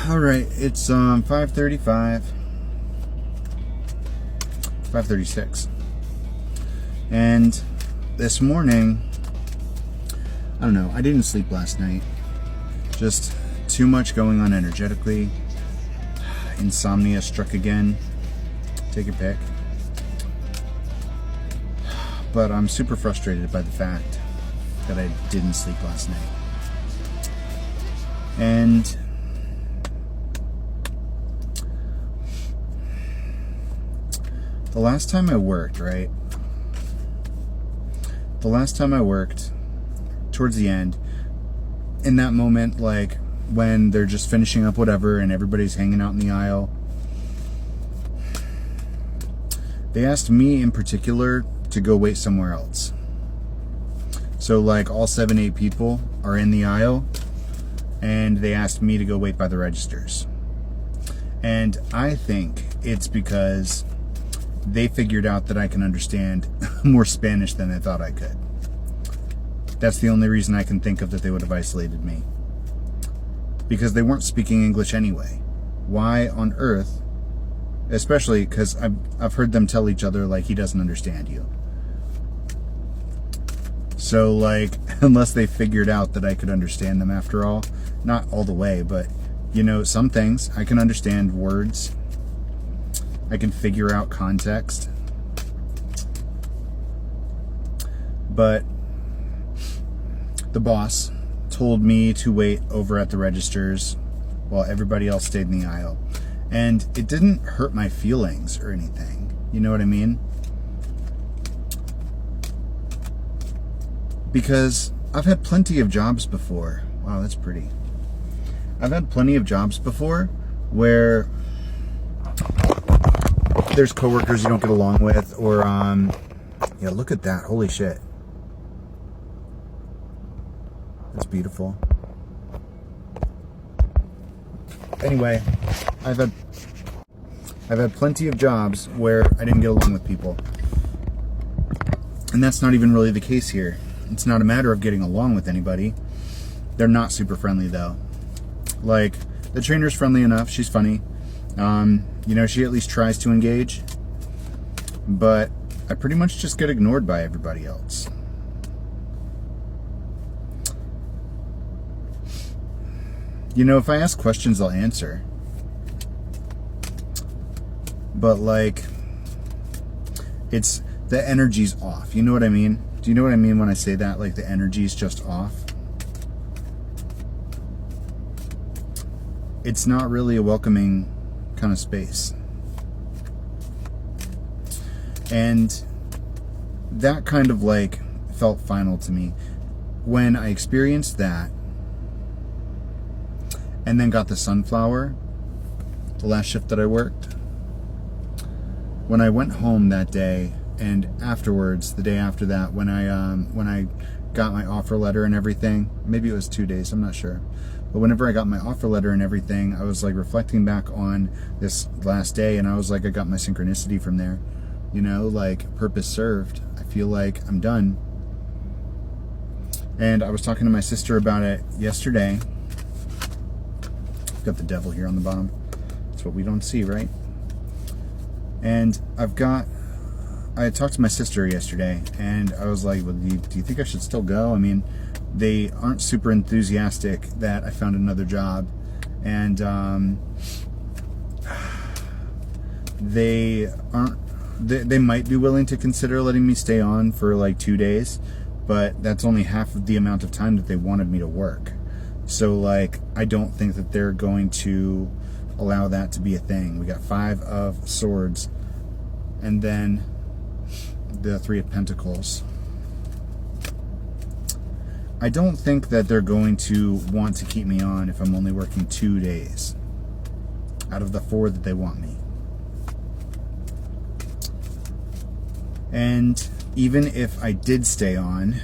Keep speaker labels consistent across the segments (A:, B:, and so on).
A: All right, it's 5:35, 5:36, and this morning, I don't know. I didn't sleep last night. Just too much going on energetically. Insomnia struck again. Take your pick. But I'm super frustrated by the fact that I didn't sleep last night. And the last time I worked, right? The last time I worked, towards the end, in that moment, like when they're just finishing up whatever and everybody's hanging out in the aisle, they asked me in particular to go wait somewhere else. So like all 7-8 people are in the aisle and they asked me to go wait by the registers. And I think it's because they figured out that I can understand more Spanish than they thought I could. That's the only reason I can think of that they would have isolated me. Because they weren't speaking English anyway. Why on earth? Especially because I've heard them tell each other like he doesn't understand you. So like, unless they figured out that I could understand them after all, not all the way, but you know, some things I can understand words. I can figure out context. But the boss told me to wait over at the registers while everybody else stayed in the aisle. And it didn't hurt my feelings or anything. You know what I mean? Because I've had plenty of jobs before. Wow, that's pretty. I've had plenty of jobs before where there's coworkers you don't get along with, or yeah, look at that. Holy shit. That's beautiful. Anyway, I've had plenty of jobs where I didn't get along with people. And that's not even really the case here. It's not a matter of getting along with anybody. They're not super friendly though. Like, the trainer's friendly enough, she's funny. You know, she at least tries to engage. But I pretty much just get ignored by everybody else. You know, if I ask questions, they'll answer. But like, it's, the energy's off. You know what I mean? Do you know what I mean when I say that? Like, the energy's just off. It's not really a welcoming kind of space. And that kind of like felt final to me when I experienced that. And then got the sunflower, the last shift that I worked. When I went home that day, and afterwards, the day after that, when I got my offer letter and everything, maybe it was 2 days, I'm not sure. But whenever I got my offer letter and everything, I was like reflecting back on this last day, and I was like, I got my synchronicity from there. You know, like, purpose served. I feel like I'm done. And I was talking to my sister about it yesterday. Got the devil here on the bottom. That's what we don't see, right? And I had talked to my sister yesterday, and I was like, well, do you think I should still go? I mean, they aren't super enthusiastic that I found another job, and they might be willing to consider letting me stay on for like 2 days, but that's only half of the amount of time that they wanted me to work. So like, I don't think that they're going to allow that to be a thing. We got 5 of Swords, and then the 3 of Pentacles. I don't think that they're going to want to keep me on if I'm only working 2 days out of the 4 that they want me. And even if I did stay on,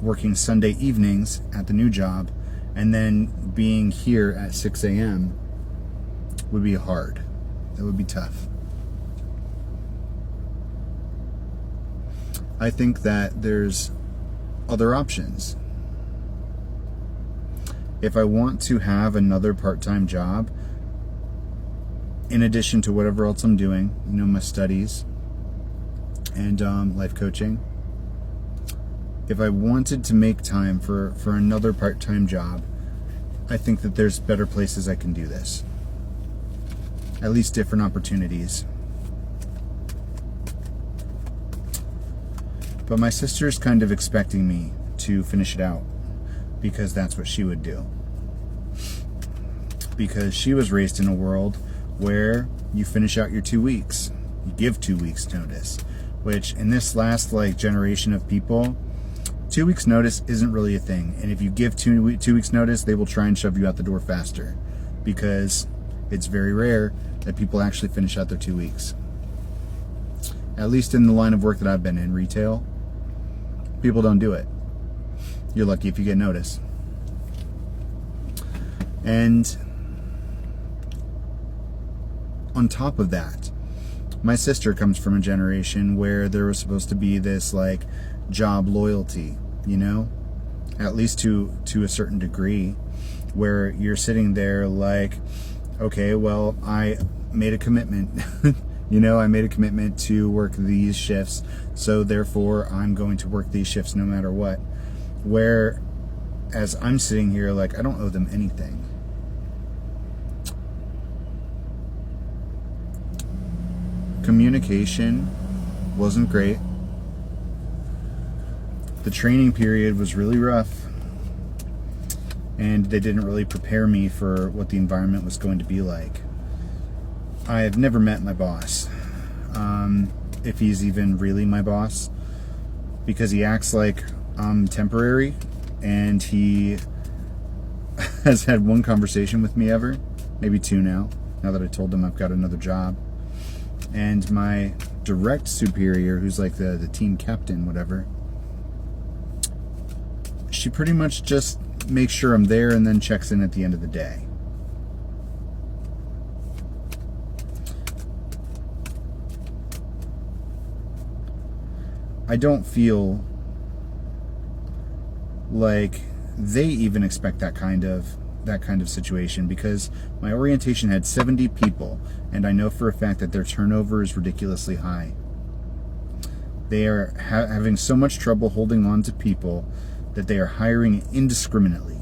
A: working Sunday evenings at the new job, and then being here at 6 a.m. would be hard. That would be tough. I think that there's other options. If I want to have another part-time job, in addition to whatever else I'm doing, my studies and life coaching, if I wanted to make time for another part-time job, I think that there's better places I can do this. At least different opportunities. But my sister's kind of expecting me to finish it out because that's what she would do. Because she was raised in a world where you finish out your 2 weeks. You give 2 weeks notice, which in this last generation of people, 2 weeks notice isn't really a thing. And if you give 2 weeks notice, they will try and shove you out the door faster because it's very rare that people actually finish out their 2 weeks. At least in the line of work that I've been in, retail, people don't do it. You're lucky if you get notice. And on top of that, my sister comes from a generation where there was supposed to be this job loyalty, at least to a certain degree, where you're sitting there okay, well, I made a commitment. I made a commitment to work these shifts, so therefore I'm going to work these shifts no matter what. Whereas I'm sitting here I don't owe them anything. Communication wasn't great. The training period was really rough, and they didn't really prepare me for what the environment was going to be like. I have never met my boss, if he's even really my boss, because he acts like I'm temporary, and he has had one conversation with me ever, maybe two now that I told him I've got another job. And my direct superior, who's the team captain, whatever, she pretty much just makes sure I'm there and then checks in at the end of the day. I don't feel like they even expect that kind of situation, because my orientation had 70 people, and I know for a fact that their turnover is ridiculously high. They are having so much trouble holding on to people that they are hiring indiscriminately.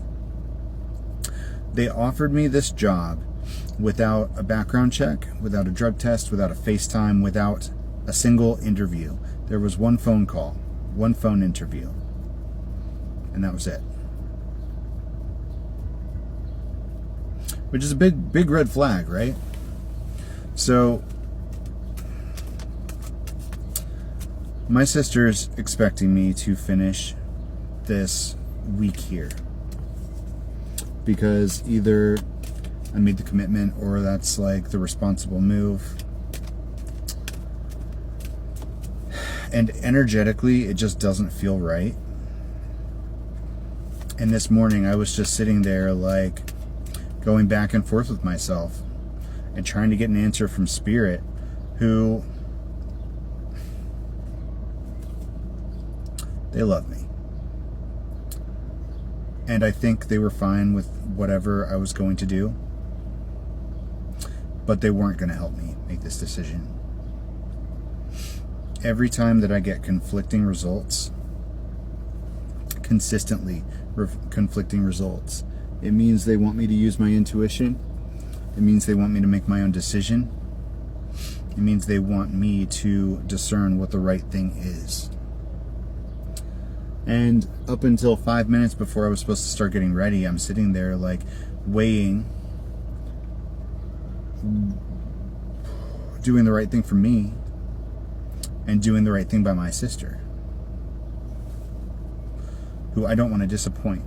A: They offered me this job without a background check, without a drug test, without a FaceTime, without a single interview. There was one phone call, one phone interview, and that was it. Which is a big red flag, right? So my sister's expecting me to finish this week here because either I made the commitment or that's the responsible move. And energetically, it just doesn't feel right. And this morning, I was just sitting there going back and forth with myself and trying to get an answer from Spirit, who, they love me. And I think they were fine with whatever I was going to do, but they weren't going to help me make this decision. Every time that I get conflicting results, consistently conflicting results, it means they want me to use my intuition. It means they want me to make my own decision. It means they want me to discern what the right thing is. And up until 5 minutes before I was supposed to start getting ready, I'm sitting there weighing, doing the right thing for me and doing the right thing by my sister, who I don't want to disappoint.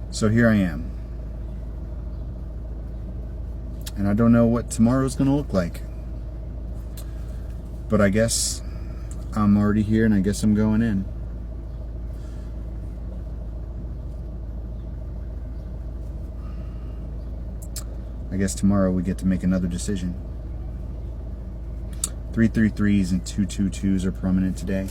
A: So here I am. And I don't know what tomorrow's going to look like. But I guess I'm already here, and I guess I'm going in. I guess tomorrow we get to make another decision. 333s and 222s are prominent today.